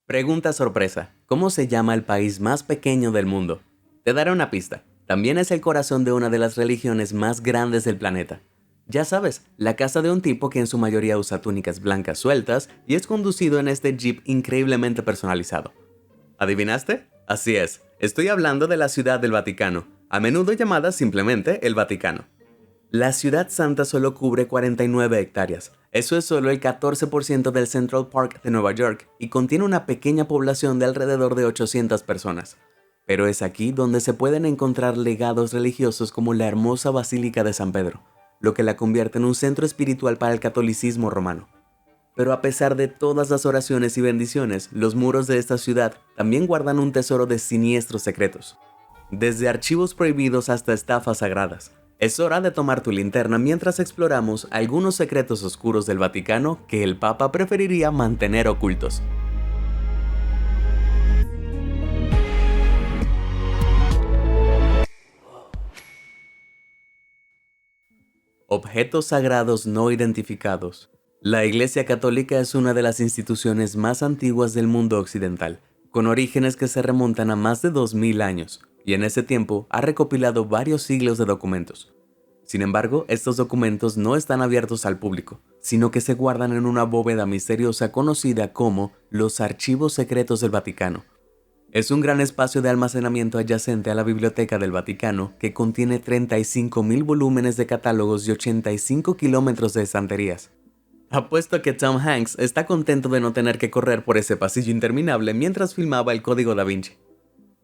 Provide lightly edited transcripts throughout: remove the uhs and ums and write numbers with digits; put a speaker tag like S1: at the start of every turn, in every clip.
S1: Pregunta sorpresa. ¿Cómo se llama el país más pequeño del mundo? Te daré una pista. También es el corazón de una de las religiones más grandes del planeta. Ya sabes, la casa de un tipo que en su mayoría usa túnicas blancas sueltas y es conducido en este jeep increíblemente personalizado. ¿Adivinaste? Así es. Estoy hablando de la Ciudad del Vaticano, a menudo llamada simplemente el Vaticano. La ciudad santa solo cubre 49 hectáreas. Eso es solo el 14% del Central Park de Nueva York y contiene una pequeña población de alrededor de 800 personas. Pero es aquí donde se pueden encontrar legados religiosos como la hermosa Basílica de San Pedro, lo que la convierte en un centro espiritual para el catolicismo romano. Pero a pesar de todas las oraciones y bendiciones, los muros de esta ciudad también guardan un tesoro de siniestros secretos. Desde archivos prohibidos hasta estafas sagradas. Es hora de tomar tu linterna mientras exploramos algunos secretos oscuros del Vaticano que el Papa preferiría mantener ocultos. Objetos sagrados no identificados. La Iglesia Católica es una de las instituciones más antiguas del mundo occidental, con orígenes que se remontan a más de 2000 años, y en ese tiempo ha recopilado varios siglos de documentos. Sin embargo, estos documentos no están abiertos al público, sino que se guardan en una bóveda misteriosa conocida como los Archivos Secretos del Vaticano. Es un gran espacio de almacenamiento adyacente a la Biblioteca del Vaticano que contiene 35.000 volúmenes de catálogos y 85 kilómetros de estanterías. Apuesto que Tom Hanks está contento de no tener que correr por ese pasillo interminable mientras filmaba el Código Da Vinci.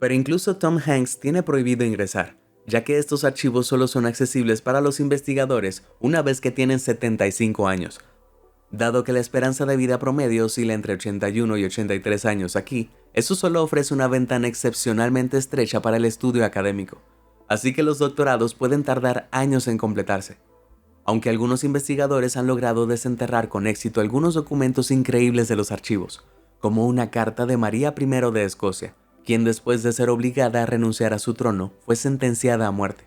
S1: Pero incluso Tom Hanks tiene prohibido ingresar, ya que estos archivos solo son accesibles para los investigadores una vez que tienen 75 años. Dado que la esperanza de vida promedio oscila entre 81 y 83 años aquí, eso solo ofrece una ventana excepcionalmente estrecha para el estudio académico, así que los doctorados pueden tardar años en completarse. Aunque algunos investigadores han logrado desenterrar con éxito algunos documentos increíbles de los archivos, como una carta de María I de Escocia, quien después de ser obligada a renunciar a su trono, fue sentenciada a muerte.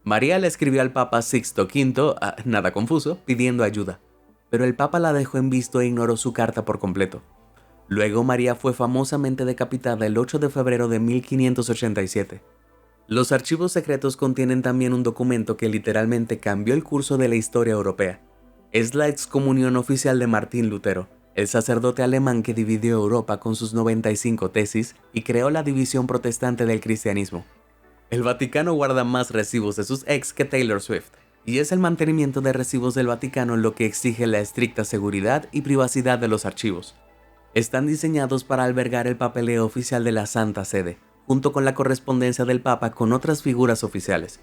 S1: María le escribió al Papa Sixto V, nada confuso, pidiendo ayuda, pero el Papa la dejó en visto e ignoró su carta por completo. Luego María fue famosamente decapitada el 8 de febrero de 1587. Los archivos secretos contienen también un documento que literalmente cambió el curso de la historia europea. Es la excomunión oficial de Martín Lutero, el sacerdote alemán que dividió Europa con sus 95 tesis y creó la división protestante del cristianismo. El Vaticano guarda más recibos de sus ex que Taylor Swift, y es el mantenimiento de recibos del Vaticano lo que exige la estricta seguridad y privacidad de los archivos. Están diseñados para albergar el papeleo oficial de la Santa Sede, junto con la correspondencia del Papa con otras figuras oficiales.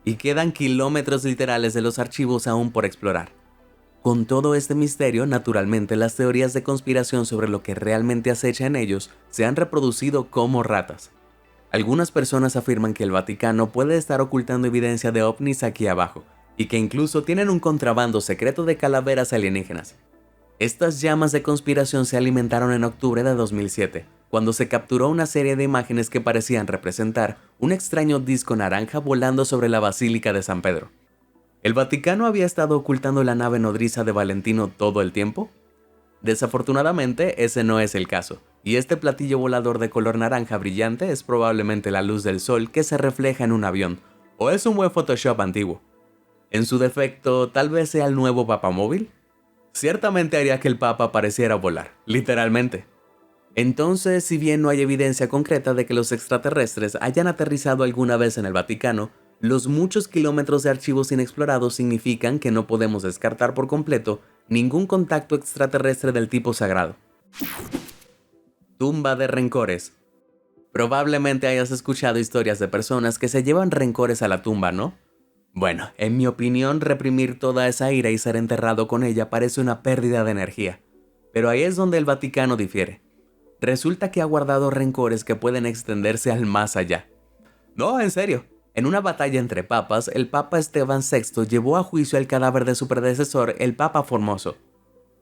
S1: Y quedan kilómetros literales de los archivos aún por explorar. Con todo este misterio, naturalmente las teorías de conspiración sobre lo que realmente acecha en ellos se han reproducido como ratas. Algunas personas afirman que el Vaticano puede estar ocultando evidencia de ovnis aquí abajo, y que incluso tienen un contrabando secreto de calaveras alienígenas. Estas llamas de conspiración se alimentaron en octubre de 2007, cuando se capturó una serie de imágenes que parecían representar un extraño disco naranja volando sobre la Basílica de San Pedro. ¿El Vaticano había estado ocultando la nave nodriza de Valentino todo el tiempo? Desafortunadamente, ese no es el caso, y este platillo volador de color naranja brillante es probablemente la luz del sol que se refleja en un avión, o es un buen Photoshop antiguo. En su defecto, tal vez sea el nuevo papamóvil. Ciertamente haría que el Papa pareciera volar, literalmente. Entonces, si bien no hay evidencia concreta de que los extraterrestres hayan aterrizado alguna vez en el Vaticano, los muchos kilómetros de archivos inexplorados significan que no podemos descartar por completo ningún contacto extraterrestre del tipo sagrado. Tumba de rencores. Probablemente hayas escuchado historias de personas que se llevan rencores a la tumba, ¿no? Bueno, en mi opinión, reprimir toda esa ira y ser enterrado con ella parece una pérdida de energía. Pero ahí es donde el Vaticano difiere. Resulta que ha guardado rencores que pueden extenderse al más allá. No, en serio. En una batalla entre papas, el Papa Esteban VI llevó a juicio el cadáver de su predecesor, el Papa Formoso.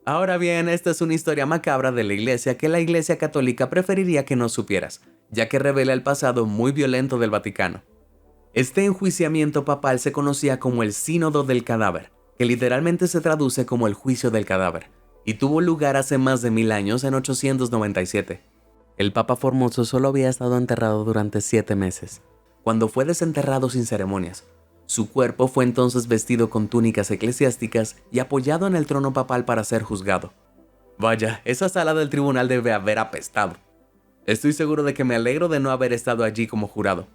S1: Ahora bien, esta es una historia macabra de la Iglesia que la Iglesia Católica preferiría que no supieras, ya que revela el pasado muy violento del Vaticano. Este enjuiciamiento papal se conocía como el Sínodo del Cadáver, que literalmente se traduce como el juicio del cadáver, y tuvo lugar hace más de 1000 años en 897. El Papa Formoso solo había estado enterrado durante 7 meses, cuando fue desenterrado sin ceremonias. Su cuerpo fue entonces vestido con túnicas eclesiásticas y apoyado en el trono papal para ser juzgado. Vaya, esa sala del tribunal debe haber apestado. Estoy seguro de que me alegro de no haber estado allí como jurado.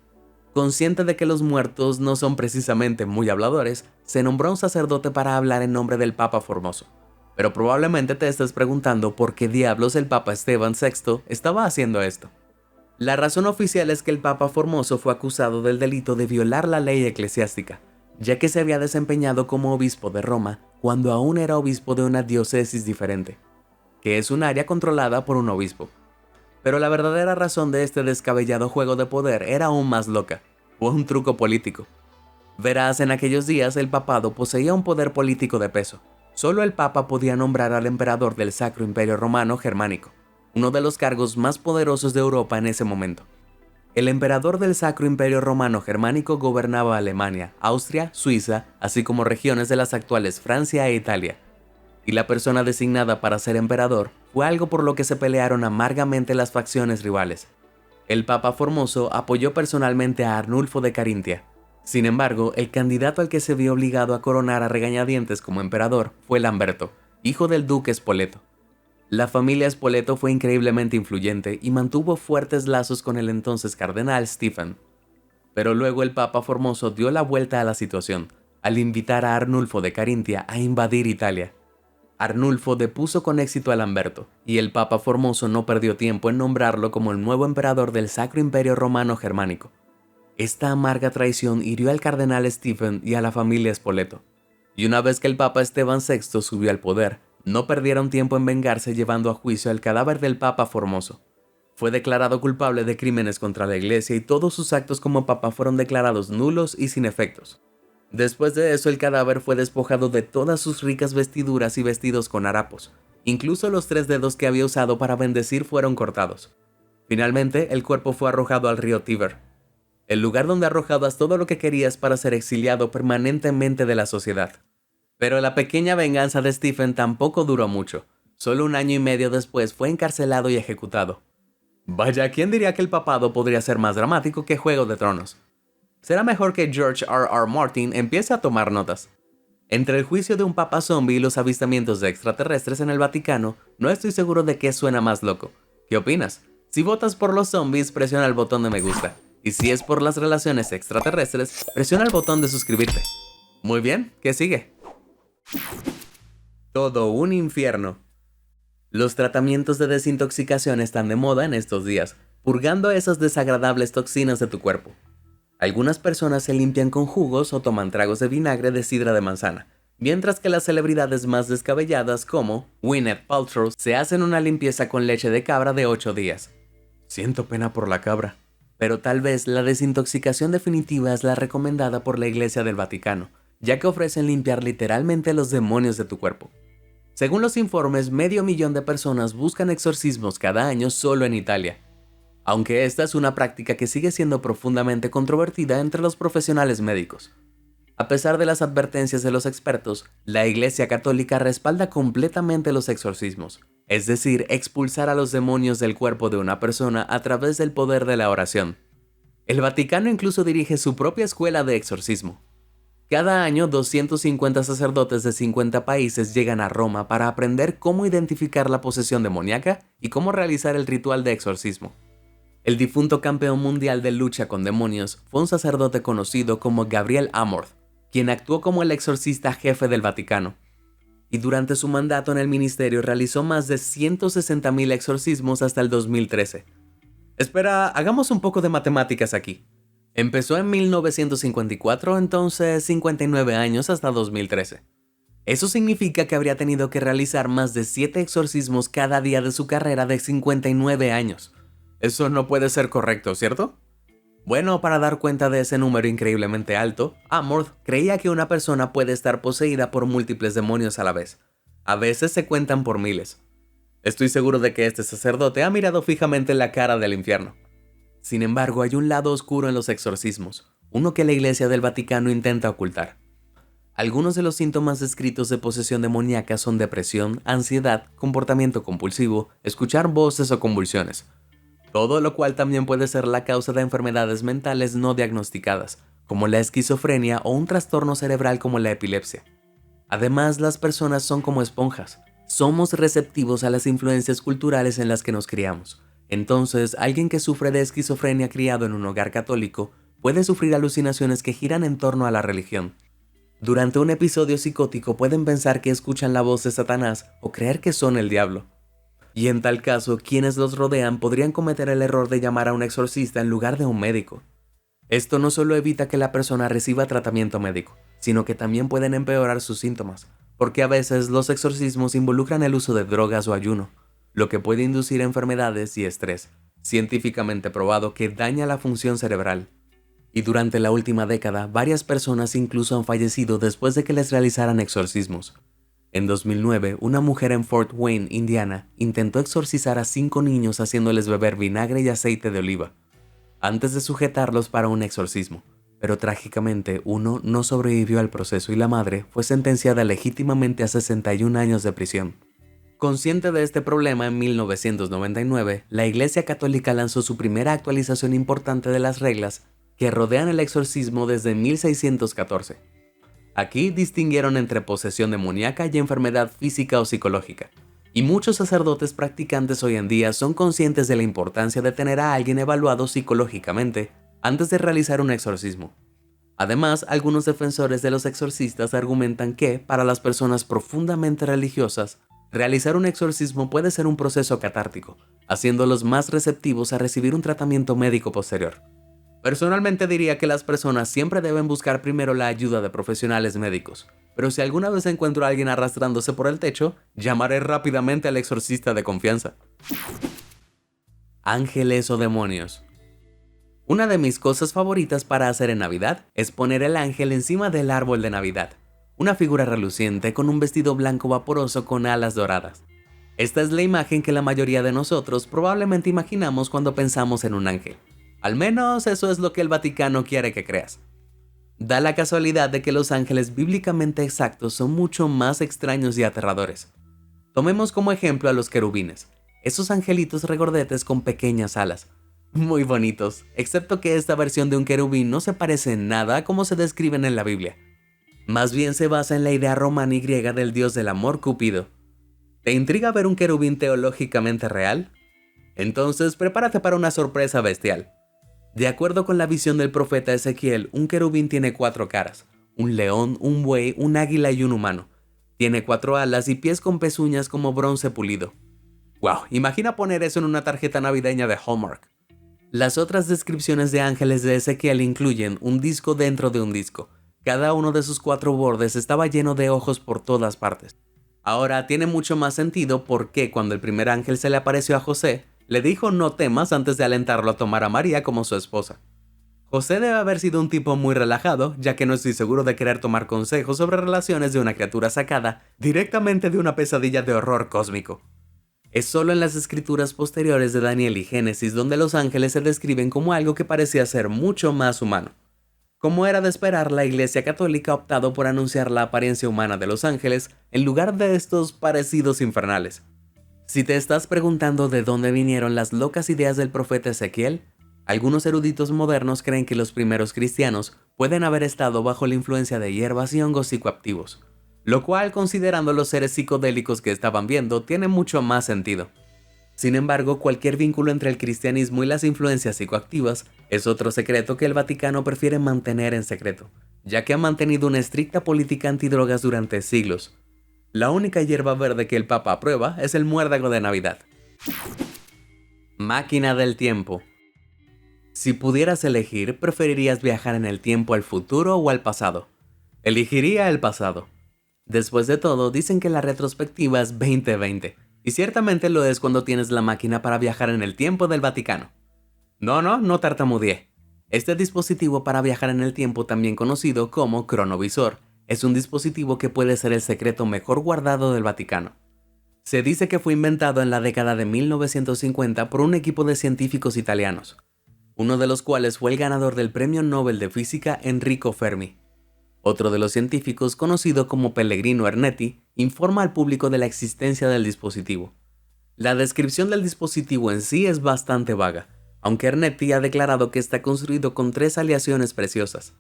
S1: Consciente de que los muertos no son precisamente muy habladores, se nombró a un sacerdote para hablar en nombre del Papa Formoso. Pero probablemente te estés preguntando por qué diablos el Papa Esteban VI estaba haciendo esto. La razón oficial es que el Papa Formoso fue acusado del delito de violar la ley eclesiástica, ya que se había desempeñado como obispo de Roma cuando aún era obispo de una diócesis diferente, que es un área controlada por un obispo. Pero la verdadera razón de este descabellado juego de poder era aún más loca. Fue un truco político. Verás, en aquellos días el papado poseía un poder político de peso. Solo el papa podía nombrar al emperador del Sacro Imperio Romano Germánico, uno de los cargos más poderosos de Europa en ese momento. El emperador del Sacro Imperio Romano Germánico gobernaba Alemania, Austria, Suiza, así como regiones de las actuales Francia e Italia. Y la persona designada para ser emperador fue algo por lo que se pelearon amargamente las facciones rivales. El Papa Formoso apoyó personalmente a Arnulfo de Carintia. Sin embargo, el candidato al que se vio obligado a coronar a regañadientes como emperador fue Lamberto, hijo del duque Spoleto. La familia Spoleto fue increíblemente influyente y mantuvo fuertes lazos con el entonces cardenal Stephen. Pero luego el Papa Formoso dio la vuelta a la situación, al invitar a Arnulfo de Carintia a invadir Italia. Arnulfo depuso con éxito a Lamberto, y el Papa Formoso no perdió tiempo en nombrarlo como el nuevo emperador del Sacro Imperio Romano Germánico. Esta amarga traición hirió al cardenal Stephen y a la familia Spoleto, y una vez que el Papa Esteban VI subió al poder, no perdieron tiempo en vengarse llevando a juicio el cadáver del Papa Formoso. Fue declarado culpable de crímenes contra la Iglesia y todos sus actos como Papa fueron declarados nulos y sin efectos. Después de eso, el cadáver fue despojado de todas sus ricas vestiduras y vestidos con harapos. Incluso los 3 dedos que había usado para bendecir fueron cortados. Finalmente, el cuerpo fue arrojado al río Tíber, el lugar donde arrojabas todo lo que querías para ser exiliado permanentemente de la sociedad. Pero la pequeña venganza de Stephen tampoco duró mucho. Solo 1 año y medio después fue encarcelado y ejecutado. Vaya, ¿quién diría que el papado podría ser más dramático que Juego de Tronos? Será mejor que George R.R. Martin empiece a tomar notas. Entre el juicio de un papa zombie y los avistamientos de extraterrestres en el Vaticano, no estoy seguro de qué suena más loco. ¿Qué opinas? Si votas por los zombies, presiona el botón de me gusta. Y si es por las relaciones extraterrestres, presiona el botón de suscribirte. Muy bien, ¿qué sigue? Todo un infierno. Los tratamientos de desintoxicación están de moda en estos días, purgando esas desagradables toxinas de tu cuerpo. Algunas personas se limpian con jugos o toman tragos de vinagre de sidra de manzana, mientras que las celebridades más descabelladas como Gwyneth Paltrow se hacen una limpieza con leche de cabra de 8 días. Siento pena por la cabra. Pero tal vez la desintoxicación definitiva es la recomendada por la Iglesia del Vaticano, ya que ofrecen limpiar literalmente los demonios de tu cuerpo. Según los informes, 500.000 de personas buscan exorcismos cada año solo en Italia. Aunque esta es una práctica que sigue siendo profundamente controvertida entre los profesionales médicos. A pesar de las advertencias de los expertos, la Iglesia Católica respalda completamente los exorcismos, es decir, expulsar a los demonios del cuerpo de una persona a través del poder de la oración. El Vaticano incluso dirige su propia escuela de exorcismo. Cada año, 250 sacerdotes de 50 países llegan a Roma para aprender cómo identificar la posesión demoníaca y cómo realizar el ritual de exorcismo. El difunto campeón mundial de lucha con demonios fue un sacerdote conocido como Gabriel Amorth, quien actuó como el exorcista jefe del Vaticano, y durante su mandato en el ministerio realizó más de 160.000 exorcismos hasta el 2013. Espera, hagamos un poco de matemáticas aquí. Empezó en 1954, entonces 59 años hasta 2013. Eso significa que habría tenido que realizar más de 7 exorcismos cada día de su carrera de 59 años. Eso no puede ser correcto, ¿cierto? Bueno, para dar cuenta de ese número increíblemente alto, Amorth creía que una persona puede estar poseída por múltiples demonios a la vez. A veces se cuentan por miles. Estoy seguro de que este sacerdote ha mirado fijamente la cara del infierno. Sin embargo, hay un lado oscuro en los exorcismos, uno que la Iglesia del Vaticano intenta ocultar. Algunos de los síntomas descritos de posesión demoníaca son depresión, ansiedad, comportamiento compulsivo, escuchar voces o convulsiones. todo lo cual también puede ser la causa de enfermedades mentales no diagnosticadas, como la esquizofrenia o un trastorno cerebral como la epilepsia. Además, las personas son como esponjas. Somos receptivos a las influencias culturales en las que nos criamos. Entonces, alguien que sufre de esquizofrenia criado en un hogar católico puede sufrir alucinaciones que giran en torno a la religión. Durante un episodio psicótico pueden pensar que escuchan la voz de Satanás o creer que son el diablo. Y en tal caso, quienes los rodean podrían cometer el error de llamar a un exorcista en lugar de un médico. Esto no solo evita que la persona reciba tratamiento médico, sino que también pueden empeorar sus síntomas, porque a veces los exorcismos involucran el uso de drogas o ayuno, lo que puede inducir enfermedades y estrés, científicamente probado que daña la función cerebral. Y durante la última década, varias personas incluso han fallecido después de que les realizaran exorcismos. En 2009, una mujer en Fort Wayne, Indiana, intentó exorcizar a 5 niños haciéndoles beber vinagre y aceite de oliva, antes de sujetarlos para un exorcismo, pero trágicamente uno no sobrevivió al proceso y la madre fue sentenciada legítimamente a 61 años de prisión. Consciente de este problema, en 1999, la Iglesia Católica lanzó su primera actualización importante de las reglas que rodean el exorcismo desde 1614. Aquí distinguieron entre posesión demoníaca y enfermedad física o psicológica, y muchos sacerdotes practicantes hoy en día son conscientes de la importancia de tener a alguien evaluado psicológicamente antes de realizar un exorcismo. Además, algunos defensores de los exorcistas argumentan que, para las personas profundamente religiosas, realizar un exorcismo puede ser un proceso catártico, haciéndolos más receptivos a recibir un tratamiento médico posterior. Personalmente diría que las personas siempre deben buscar primero la ayuda de profesionales médicos, pero si alguna vez encuentro a alguien arrastrándose por el techo, llamaré rápidamente al exorcista de confianza. Ángeles o demonios. Una de mis cosas favoritas para hacer en Navidad es poner el ángel encima del árbol de Navidad, una figura reluciente con un vestido blanco vaporoso con alas doradas. Esta es la imagen que la mayoría de nosotros probablemente imaginamos cuando pensamos en un ángel. Al menos eso es lo que el Vaticano quiere que creas. Da la casualidad de que los ángeles bíblicamente exactos son mucho más extraños y aterradores. Tomemos como ejemplo a los querubines, esos angelitos regordetes con pequeñas alas. Muy bonitos, excepto que esta versión de un querubín no se parece en nada a como se describen en la Biblia. Más bien se basa en la idea romana y griega del dios del amor Cúpido. ¿Te intriga ver un querubín teológicamente real? Entonces prepárate para una sorpresa bestial. De acuerdo con la visión del profeta Ezequiel, un querubín tiene 4 caras, un león, un buey, un águila y un humano. Tiene 4 alas y pies con pezuñas como bronce pulido. ¡Wow! Imagina poner eso en una tarjeta navideña de Hallmark. Las otras descripciones de ángeles de Ezequiel incluyen un disco dentro de un disco. Cada uno de sus 4 bordes estaba lleno de ojos por todas partes. Ahora tiene mucho más sentido porque cuando el primer ángel se le apareció a José, le dijo no temas antes de alentarlo a tomar a María como su esposa. José debe haber sido un tipo muy relajado, ya que no estoy seguro de querer tomar consejos sobre relaciones de una criatura sacada directamente de una pesadilla de horror cósmico. Es solo en las escrituras posteriores de Daniel y Génesis donde los ángeles se describen como algo que parecía ser mucho más humano. Como era de esperar, la Iglesia Católica ha optado por anunciar la apariencia humana de los ángeles en lugar de estos parecidos infernales. Si te estás preguntando de dónde vinieron las locas ideas del profeta Ezequiel, algunos eruditos modernos creen que los primeros cristianos pueden haber estado bajo la influencia de hierbas y hongos psicoactivos, lo cual, considerando los seres psicodélicos que estaban viendo, tiene mucho más sentido. Sin embargo, cualquier vínculo entre el cristianismo y las influencias psicoactivas es otro secreto que el Vaticano prefiere mantener en secreto, ya que ha mantenido una estricta política antidrogas durante siglos. La única hierba verde que el Papa aprueba es el muérdago de Navidad. Máquina del tiempo. Si pudieras elegir, ¿preferirías viajar en el tiempo al futuro o al pasado? Elegiría el pasado. Después de todo, dicen que la retrospectiva es 20/20, y ciertamente lo es cuando tienes la máquina para viajar en el tiempo del Vaticano. No tartamudeé. Este dispositivo para viajar en el tiempo, también conocido como cronovisor, es un dispositivo que puede ser el secreto mejor guardado del Vaticano. Se dice que fue inventado en la década de 1950 por un equipo de científicos italianos, uno de los cuales fue el ganador del Premio Nobel de Física Enrico Fermi. Otro de los científicos, conocido como Pellegrino Ernetti, informa al público de la existencia del dispositivo. La descripción del dispositivo en sí es bastante vaga, aunque Ernetti ha declarado que está construido con 3 aleaciones preciosas,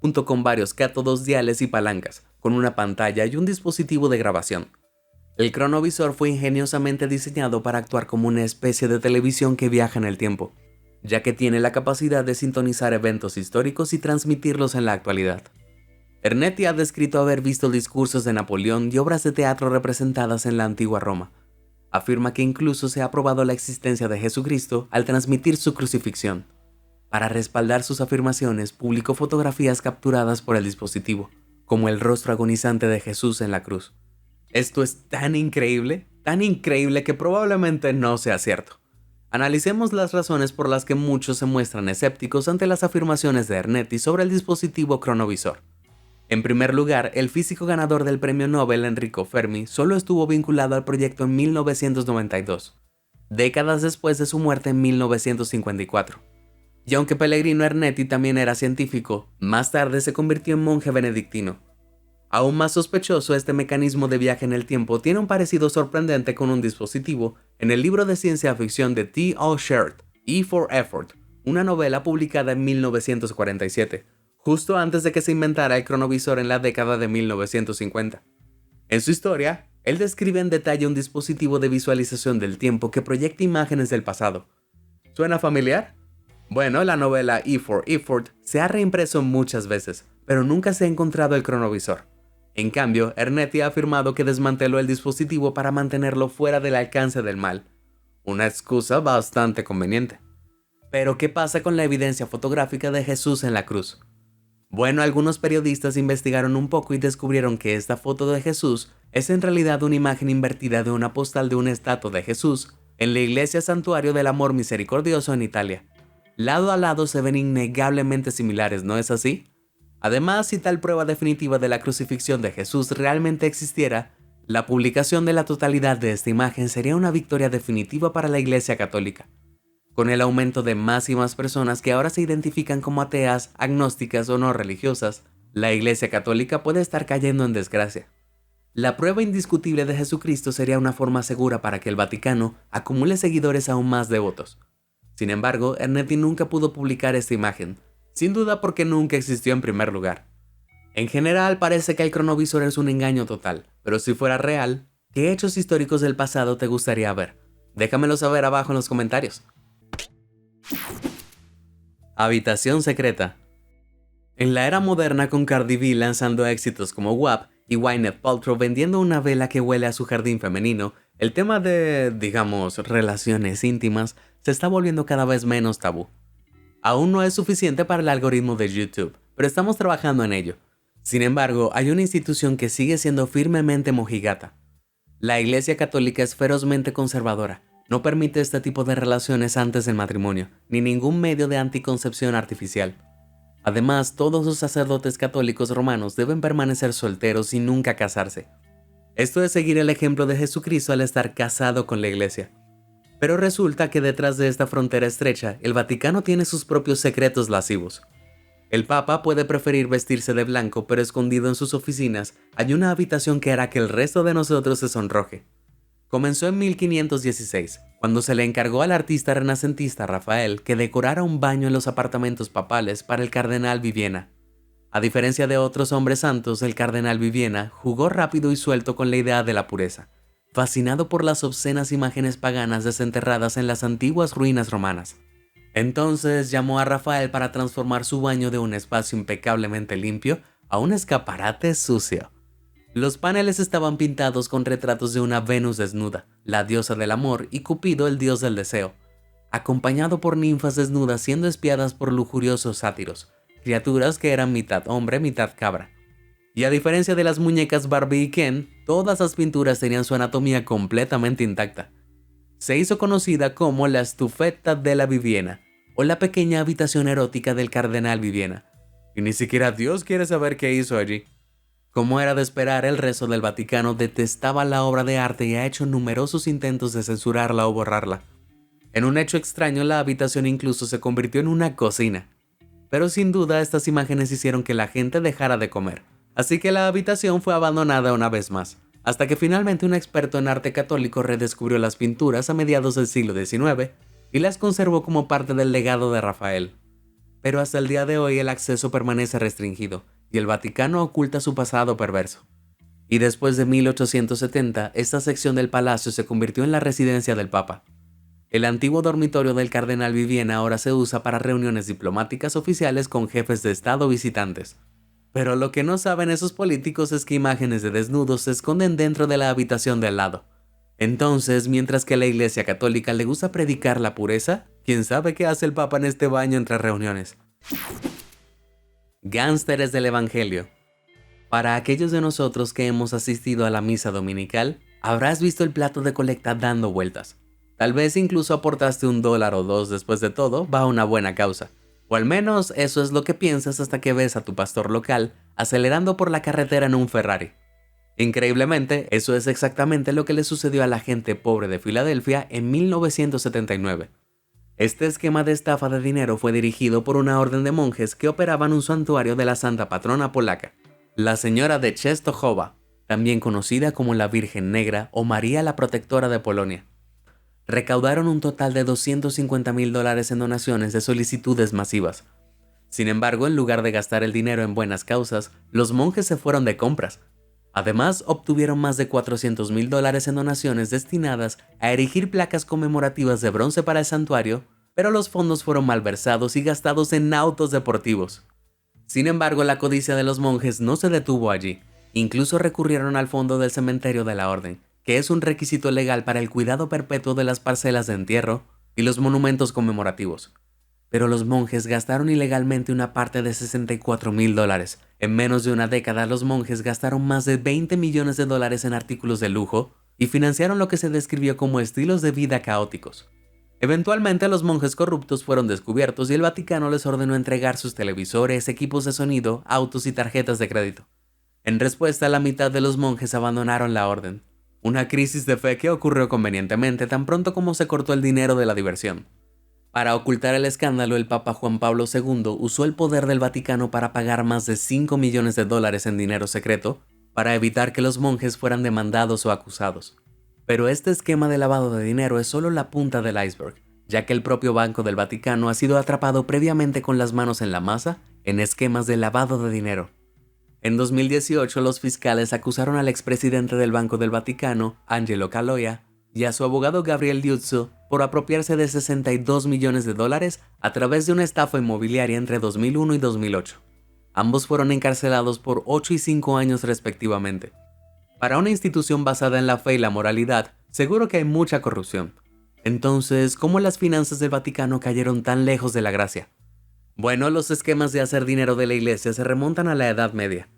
S1: junto con varios cátodos, diales y palancas, con una pantalla y un dispositivo de grabación. El cronovisor fue ingeniosamente diseñado para actuar como una especie de televisión que viaja en el tiempo, ya que tiene la capacidad de sintonizar eventos históricos y transmitirlos en la actualidad. Ernetti ha descrito haber visto discursos de Napoleón y obras de teatro representadas en la antigua Roma. Afirma que incluso se ha probado la existencia de Jesucristo al transmitir su crucifixión. Para respaldar sus afirmaciones, publicó fotografías capturadas por el dispositivo, como el rostro agonizante de Jesús en la cruz. Esto es tan increíble que probablemente no sea cierto. Analicemos las razones por las que muchos se muestran escépticos ante las afirmaciones de Ernetti sobre el dispositivo cronovisor. En primer lugar, el físico ganador del premio Nobel Enrico Fermi solo estuvo vinculado al proyecto en 1992, décadas después de su muerte en 1954. Y aunque Pellegrino Ernetti también era científico, más tarde se convirtió en monje benedictino. Aún más sospechoso, este mecanismo de viaje en el tiempo tiene un parecido sorprendente con un dispositivo en el libro de ciencia ficción de T. O. Sherrod, E for Effort, una novela publicada en 1947. Justo antes de que se inventara el cronovisor en la década de 1950. En su historia, él describe en detalle un dispositivo de visualización del tiempo que proyecta imágenes del pasado. ¿Suena familiar? Bueno, la novela E for Effort se ha reimpreso muchas veces, pero nunca se ha encontrado el cronovisor. En cambio, Ernetti ha afirmado que desmanteló el dispositivo para mantenerlo fuera del alcance del mal. Una excusa bastante conveniente. Pero, ¿qué pasa con la evidencia fotográfica de Jesús en la cruz? Bueno, algunos periodistas investigaron un poco y descubrieron que esta foto de Jesús es en realidad una imagen invertida de una postal de una estatua de Jesús en la iglesia Santuario del Amor Misericordioso en Italia. Lado a lado se ven innegablemente similares, ¿no es así? Además, si tal prueba definitiva de la crucifixión de Jesús realmente existiera, la publicación de la totalidad de esta imagen sería una victoria definitiva para la Iglesia Católica. Con el aumento de más y más personas que ahora se identifican como ateas, agnósticas o no religiosas, la Iglesia Católica puede estar cayendo en desgracia. La prueba indiscutible de Jesucristo sería una forma segura para que el Vaticano acumule seguidores aún más devotos. Sin embargo, Ernetti nunca pudo publicar esta imagen, sin duda porque nunca existió en primer lugar. En general parece que el cronovisor es un engaño total, pero si fuera real, ¿qué hechos históricos del pasado te gustaría ver? Déjamelo saber abajo en los comentarios. Habitación secreta. En la era moderna, con Cardi B lanzando éxitos como WAP y Gwyneth Paltrow vendiendo una vela que huele a su jardín femenino, el tema de, digamos, relaciones íntimas se está volviendo cada vez menos tabú. Aún no es suficiente para el algoritmo de YouTube, pero estamos trabajando en ello. Sin embargo, hay una institución que sigue siendo firmemente mojigata. La Iglesia Católica es ferozmente conservadora. No permite este tipo de relaciones antes del matrimonio, ni ningún medio de anticoncepción artificial. Además, todos los sacerdotes católicos romanos deben permanecer solteros y nunca casarse. Esto es seguir el ejemplo de Jesucristo al estar casado con la Iglesia. Pero resulta que detrás de esta frontera estrecha, el Vaticano tiene sus propios secretos lascivos. El Papa puede preferir vestirse de blanco, pero escondido en sus oficinas hay una habitación que hará que el resto de nosotros se sonroje. Comenzó en 1516, cuando se le encargó al artista renacentista Rafael que decorara un baño en los apartamentos papales para el cardenal Vivien. A diferencia de otros hombres santos, el cardenal Vivien jugó rápido y suelto con la idea de la pureza, fascinado por las obscenas imágenes paganas desenterradas en las antiguas ruinas romanas. Entonces llamó a Rafael para transformar su baño de un espacio impecablemente limpio a un escaparate sucio. Los paneles estaban pintados con retratos de una Venus desnuda, la diosa del amor, y Cupido, el dios del deseo, acompañado por ninfas desnudas siendo espiadas por lujuriosos sátiros, criaturas que eran mitad hombre, mitad cabra. Y a diferencia de las muñecas Barbie y Ken, todas las pinturas tenían su anatomía completamente intacta. Se hizo conocida como la estufeta de la Viviena, o la pequeña habitación erótica del cardenal Vivien. Y ni siquiera Dios quiere saber qué hizo allí. Como era de esperar, el resto del Vaticano detestaba la obra de arte y ha hecho numerosos intentos de censurarla o borrarla. En un hecho extraño, la habitación incluso se convirtió en una cocina. Pero sin duda, estas imágenes hicieron que la gente dejara de comer, así que la habitación fue abandonada una vez más. hasta que finalmente un experto en arte católico redescubrió las pinturas a mediados del siglo XIX y las conservó como parte del legado de Rafael. Pero hasta el día de hoy el acceso permanece restringido y el Vaticano oculta su pasado perverso. Y después de 1870, esta sección del palacio se convirtió en la residencia del Papa. El antiguo dormitorio del cardenal Vivien ahora se usa para reuniones diplomáticas oficiales con jefes de Estado visitantes. Pero lo que no saben esos políticos es que imágenes de desnudos se esconden dentro de la habitación de al lado. Entonces, mientras que a la Iglesia Católica le gusta predicar la pureza, ¿quién sabe qué hace el Papa en este baño entre reuniones? Gánsteres del Evangelio. Para aquellos de nosotros que hemos asistido a la misa dominical, habrás visto el plato de colecta dando vueltas. Tal vez incluso aportaste $1 o $2, después de todo, va a una buena causa. O al menos eso es lo que piensas hasta que ves a tu pastor local acelerando por la carretera en un Ferrari. Increíblemente, eso es exactamente lo que le sucedió a la gente pobre de Filadelfia en 1979. Este esquema de estafa de dinero fue dirigido por una orden de monjes que operaban un santuario de la santa patrona polaca, la Señora de Częstochowa, también conocida como la Virgen Negra o María la Protectora de Polonia. Recaudaron un total de $250,000 en donaciones de solicitudes masivas. Sin embargo, en lugar de gastar el dinero en buenas causas, los monjes se fueron de compras. Además, obtuvieron más de $400,000 en donaciones destinadas a erigir placas conmemorativas de bronce para el santuario, pero los fondos fueron malversados y gastados en autos deportivos. Sin embargo, la codicia de los monjes no se detuvo allí. Incluso recurrieron al fondo del cementerio de la orden, que es un requisito legal para el cuidado perpetuo de las parcelas de entierro y los monumentos conmemorativos. Pero los monjes gastaron ilegalmente una parte de $64,000. En menos de una década, los monjes gastaron más de $20 millones en artículos de lujo y financiaron lo que se describió como estilos de vida caóticos. Eventualmente, los monjes corruptos fueron descubiertos y el Vaticano les ordenó entregar sus televisores, equipos de sonido, autos y tarjetas de crédito. En respuesta, la mitad de los monjes abandonaron la orden. Una crisis de fe que ocurrió convenientemente tan pronto como se cortó el dinero de la diversión. Para ocultar el escándalo, el Papa Juan Pablo II usó el poder del Vaticano para pagar más de $5 millones en dinero secreto para evitar que los monjes fueran demandados o acusados. Pero este esquema de lavado de dinero es solo la punta del iceberg, ya que el propio Banco del Vaticano ha sido atrapado previamente con las manos en la masa en esquemas de lavado de dinero. En 2018, los fiscales acusaron al expresidente del Banco del Vaticano, Angelo Caloia, y a su abogado Gabriel Liuzzo por apropiarse de $62 millones a través de una estafa inmobiliaria entre 2001 y 2008. Ambos fueron encarcelados por 8 y 5 años respectivamente. Para una institución basada en la fe y la moralidad, seguro que hay mucha corrupción. Entonces, ¿cómo las finanzas del Vaticano cayeron tan lejos de la gracia? Bueno, los esquemas de hacer dinero de la iglesia se remontan a la Edad Media.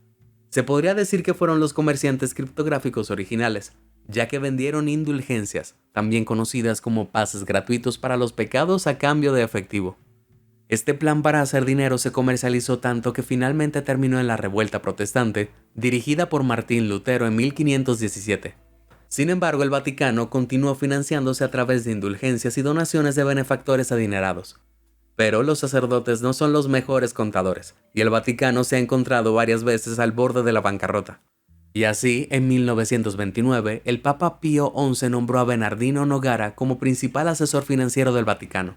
S1: Se podría decir que fueron los comerciantes criptográficos originales, ya que vendieron indulgencias, también conocidas como pases gratuitos para los pecados a cambio de efectivo. Este plan para hacer dinero se comercializó tanto que finalmente terminó en la Revuelta Protestante, dirigida por Martín Lutero en 1517. Sin embargo, el Vaticano continuó financiándose a través de indulgencias y donaciones de benefactores adinerados. Pero los sacerdotes no son los mejores contadores, y el Vaticano se ha encontrado varias veces al borde de la bancarrota. Y así, en 1929, el Papa Pío XI nombró a Bernardino Nogara como principal asesor financiero del Vaticano.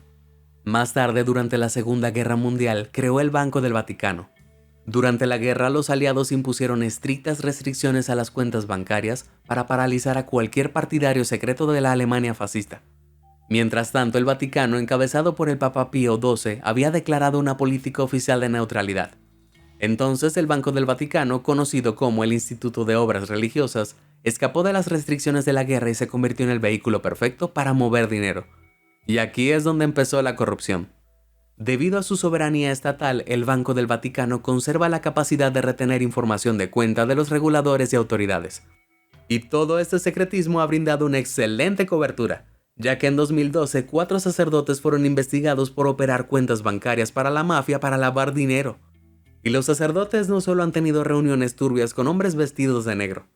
S1: Más tarde, durante la Segunda Guerra Mundial, creó el Banco del Vaticano. Durante la guerra, los aliados impusieron estrictas restricciones a las cuentas bancarias para paralizar a cualquier partidario secreto de la Alemania fascista. Mientras tanto, el Vaticano, encabezado por el Papa Pío XII, había declarado una política oficial de neutralidad. Entonces, el Banco del Vaticano, conocido como el Instituto de Obras Religiosas, escapó de las restricciones de la guerra y se convirtió en el vehículo perfecto para mover dinero. Y aquí es donde empezó la corrupción. Debido a su soberanía estatal, el Banco del Vaticano conserva la capacidad de retener información de cuenta de los reguladores y autoridades. Y todo este secretismo ha brindado una excelente cobertura, ya que en 2012 4 sacerdotes fueron investigados por operar cuentas bancarias para la mafia para lavar dinero. Y los sacerdotes no solo han tenido reuniones turbias con hombres vestidos de negro,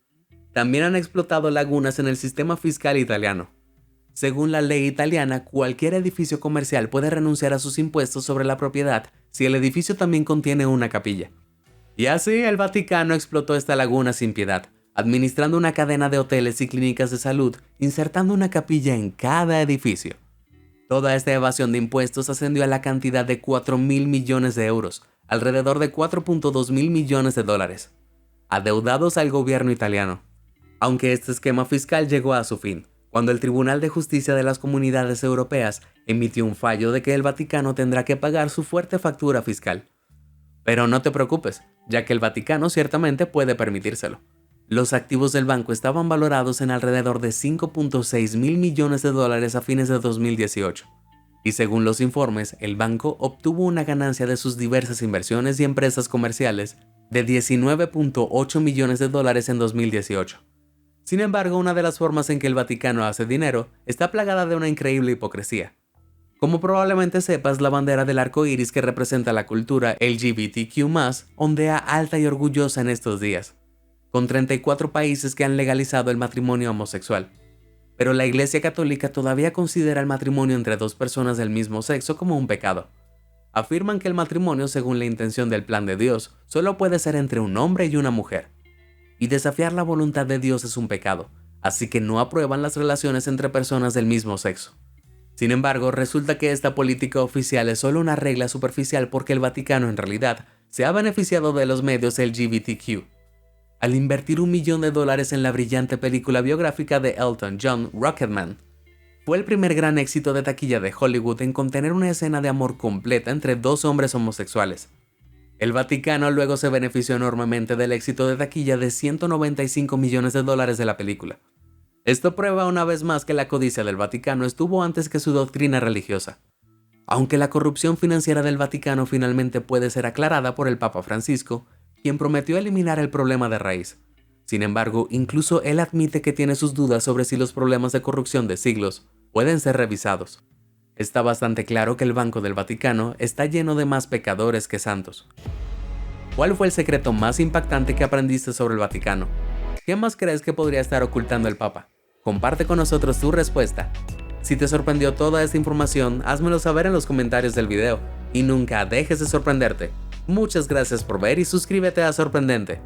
S1: también han explotado lagunas en el sistema fiscal italiano. Según la ley italiana, cualquier edificio comercial puede renunciar a sus impuestos sobre la propiedad si el edificio también contiene una capilla. Y así el Vaticano explotó esta laguna sin piedad, administrando una cadena de hoteles y clínicas de salud, insertando una capilla en cada edificio. Toda esta evasión de impuestos ascendió a la cantidad de 4.000 millones de euros, alrededor de 4.2 mil millones de dólares, adeudados al gobierno italiano. Aunque este esquema fiscal llegó a su fin, cuando el Tribunal de Justicia de las Comunidades Europeas emitió un fallo de que el Vaticano tendrá que pagar su fuerte factura fiscal. Pero no te preocupes, ya que el Vaticano ciertamente puede permitírselo. Los activos del banco estaban valorados en alrededor de 5.6 mil millones de dólares a fines de 2018. Y según los informes, el banco obtuvo una ganancia de sus diversas inversiones y empresas comerciales de 19.8 millones de dólares en 2018. Sin embargo, una de las formas en que el Vaticano hace dinero está plagada de una increíble hipocresía. Como probablemente sepas, la bandera del arco iris que representa la cultura LGBTQ+, ondea alta y orgullosa en estos días, con 34 países que han legalizado el matrimonio homosexual. Pero la Iglesia Católica todavía considera el matrimonio entre dos personas del mismo sexo como un pecado. Afirman que el matrimonio, según la intención del plan de Dios, solo puede ser entre un hombre y una mujer. Y desafiar la voluntad de Dios es un pecado, así que no aprueban las relaciones entre personas del mismo sexo. Sin embargo, resulta que esta política oficial es solo una regla superficial porque el Vaticano en realidad se ha beneficiado de los medios LGBTQ. Al invertir $1 millón en la brillante película biográfica de Elton John, Rocketman, fue el primer gran éxito de taquilla de Hollywood en contener una escena de amor completa entre dos hombres homosexuales. El Vaticano luego se benefició enormemente del éxito de taquilla de $195 millones de la película. Esto prueba una vez más que la codicia del Vaticano estuvo antes que su doctrina religiosa. Aunque la corrupción financiera del Vaticano finalmente puede ser aclarada por el Papa Francisco, quien prometió eliminar el problema de raíz. Sin embargo, incluso él admite que tiene sus dudas sobre si los problemas de corrupción de siglos pueden ser revisados. Está bastante claro que el Banco del Vaticano está lleno de más pecadores que santos. ¿Cuál fue el secreto más impactante que aprendiste sobre el Vaticano? ¿Qué más crees que podría estar ocultando el Papa? Comparte con nosotros tu respuesta. Si te sorprendió toda esta información, házmelo saber en los comentarios del video y nunca dejes de sorprenderte. Muchas gracias por ver y suscríbete a Sorprendente.